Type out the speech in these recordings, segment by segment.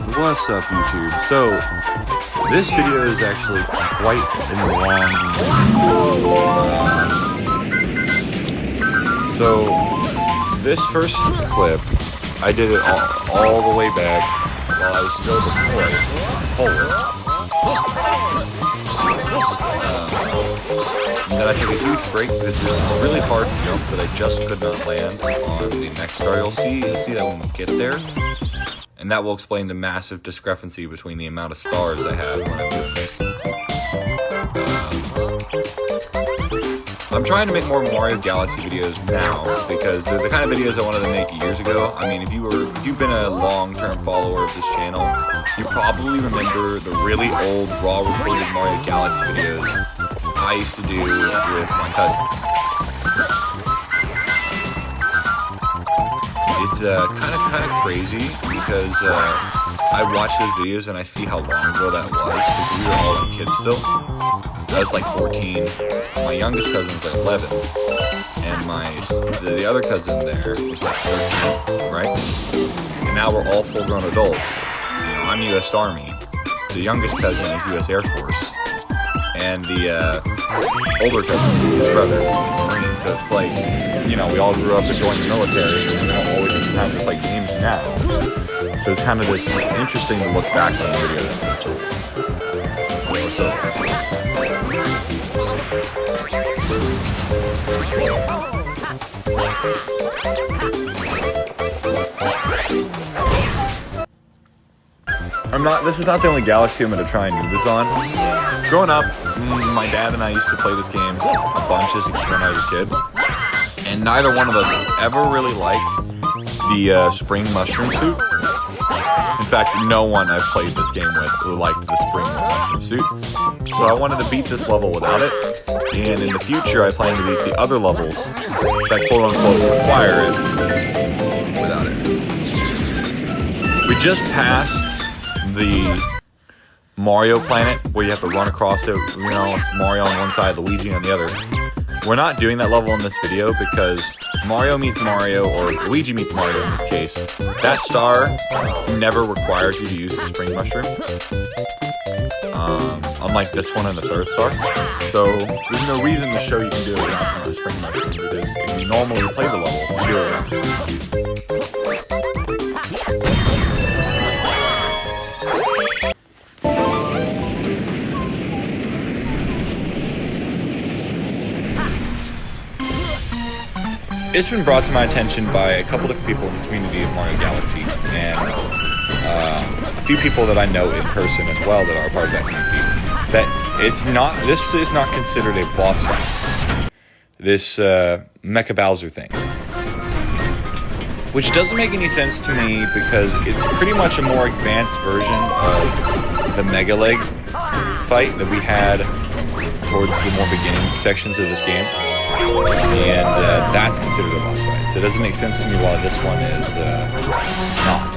What's up, YouTube? So, this video is actually quite long. So, this first clip, I did it all the way back while I was still deployed. And then I took a huge break. This is a really hard jump that I just could not land on the next star. You'll see that when we get there. And that will explain the massive discrepancy between the amount of stars I have when I'm doing this. I'm trying to make more Mario Galaxy videos now because they're the kind of videos I wanted to make years ago. I mean, if you've been a long-term follower of this channel, you probably remember the really old raw recorded Mario Galaxy videos I used to do with my cousins. It's kind of crazy because I watch those videos and I see how long ago that was because we were all kids still. I was like 14. My youngest cousin was like 11, and the other cousin there was like 13, right? And now we're all full-grown adults. You know, I'm U.S. Army. The youngest cousin is U.S. Air Force, and the older cousin is his brother, he's Marine. So it's like, you know, we all grew up and joined the military, and we don't always have time to play games now. So it's kind of just interesting to look back on the videos. This is not the only Galaxy I'm going to try and do this on. Growing up, my dad and I used to play this game a bunch when I was a kid. And neither one of us ever really liked the spring mushroom suit. In fact, no one I've played this game with liked the spring mushroom suit. So I wanted to beat this level without it. And in the future, I plan to beat the other levels that quote-unquote require it without it. We just passed the Mario planet where you have to run across it, you know, it's Mario on one side, Luigi on the other. We're not doing that level in this video because Mario meets Mario, or Luigi meets Mario in this case. That star never requires you to use the spring mushroom. Unlike this one and the third star. So there's no reason to show you can do it without the spring mushroom because if you normally play the level, you do it without it. It's been brought to my attention by a couple of people in the community of Mario Galaxy, and a few people that I know in person as well that are part of that community, that this is not considered a boss fight. This Mecha Bowser thing. Which doesn't make any sense to me because it's pretty much a more advanced version of the Mega Leg fight that we had towards the more beginning sections of this game. And that's considered a boss fight. So it doesn't make sense to me why this one is not.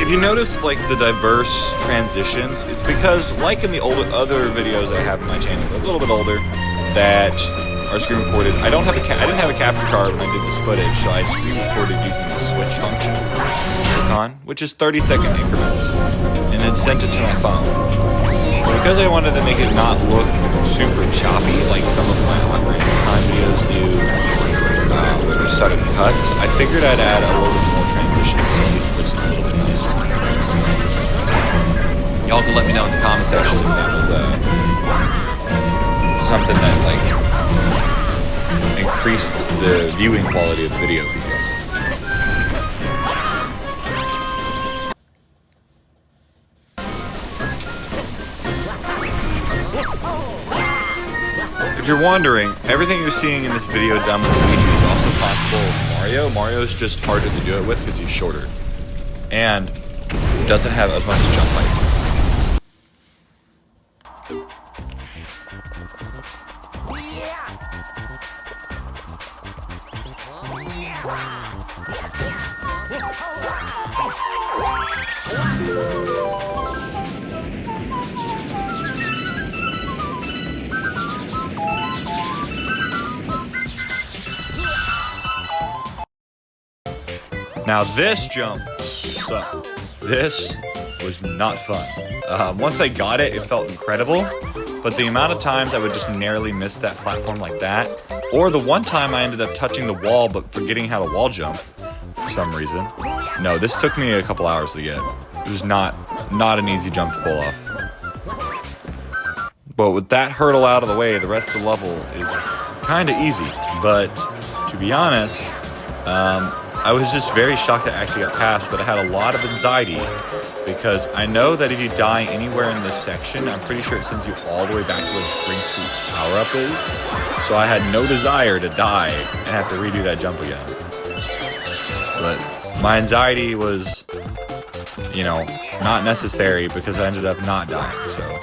If you notice, like, the diverse transitions, it's because, like in the other videos I have on my channel, that's a little bit older, that are screen recorded. I didn't have a capture card when I did this footage, so I screen recorded using the switch function, which is 30-second increments, and then sent it to my phone. But because I wanted to make it not look super choppy, like some of my Ocarina of Time videos do, where there's sudden cuts, I figured I'd add a little bit more transitions, so this looks a little bit nicer. Y'all can let me know in the comment section if that was something that, like, increased the viewing quality of the video for you guys. If you're wondering, everything you're seeing in this video done with Luigi is also possible with Mario. Mario's just harder to do it with because he's shorter. And doesn't have as much jump height. Now this jump sucked. This was not fun. Once I got it, it felt incredible, but the amount of times I would just narrowly miss that platform like that, or the one time I ended up touching the wall but forgetting how to wall jump for some reason. No, this took me a couple hours to get. It was not an easy jump to pull off. But with that hurdle out of the way, the rest of the level is kind of easy. But to be honest, I was just very shocked I actually got past, but I had a lot of anxiety because I know that if you die anywhere in this section, I'm pretty sure it sends you all the way back to where the Spring Sweep power-up is. So I had no desire to die and have to redo that jump again. But my anxiety was, you know, not necessary because I ended up not dying, so.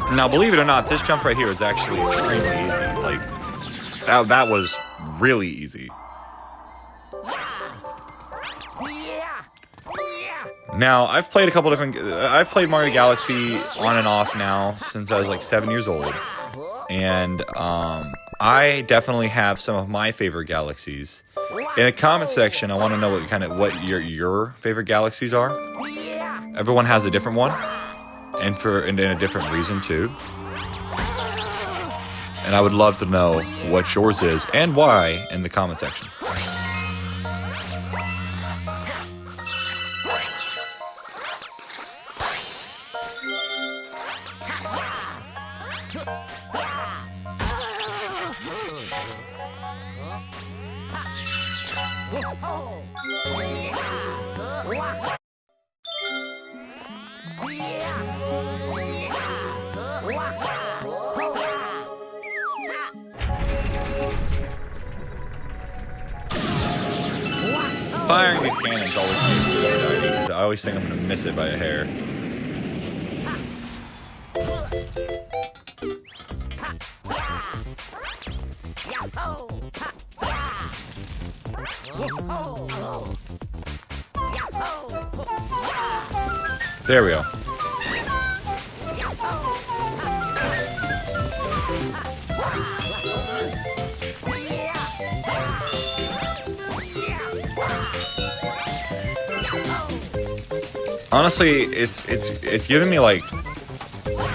Now, believe it or not, this jump right here is actually extremely easy. Like, that was really easy. Now, I've played I've played Mario Galaxy on and off now since I was like 7 years old. And, I definitely have some of my favorite galaxies. In the comment section, I want to know what your favorite galaxies are. Everyone has a different one. And in a different reason too. And I would love to know what yours is and why in the comment section. Firing these cannons always gives me anxiety because I always think I'm going to miss it by a hair. There we go. Honestly, it's giving me like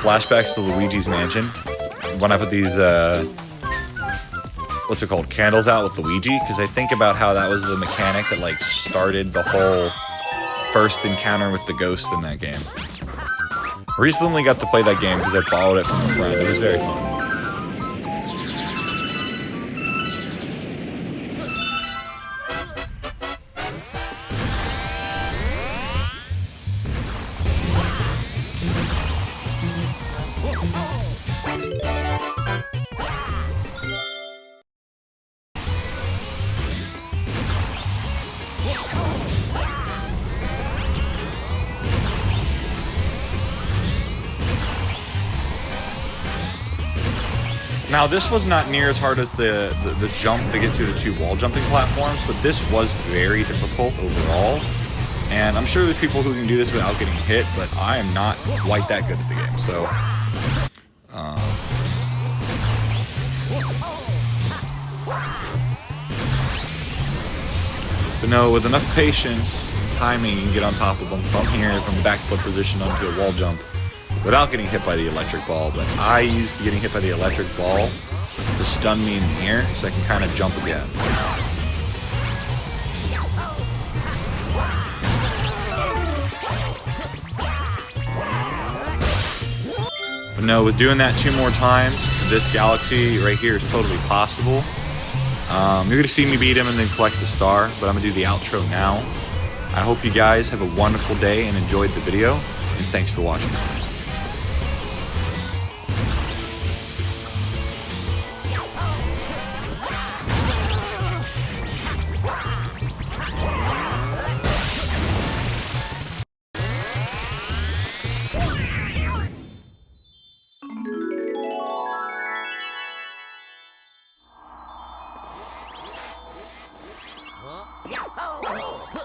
flashbacks to Luigi's Mansion when I put these what's it called, candles out with Luigi, because I think about how that was the mechanic that like started the whole first encounter with the ghost in that game. Recently got to play that game because I borrowed it from a friend. It was very fun. Now, this was not near as hard as the jump to get to the two wall jumping platforms, but this was very difficult overall. And I'm sure there's people who can do this without getting hit, but I am not quite that good at the game, so. But no, with enough patience, timing, you can get on top of them from here, from backflip position onto a wall jump, without getting hit by the electric ball. But I used getting hit by the electric ball to stun me in the air so I can kind of jump again. But no, with doing that 2 more times, this galaxy right here is totally possible. You're going to see me beat him and then collect the star, but I'm going to do the outro now. I hope you guys have a wonderful day and enjoyed the video, and thanks for watching. Yahoo!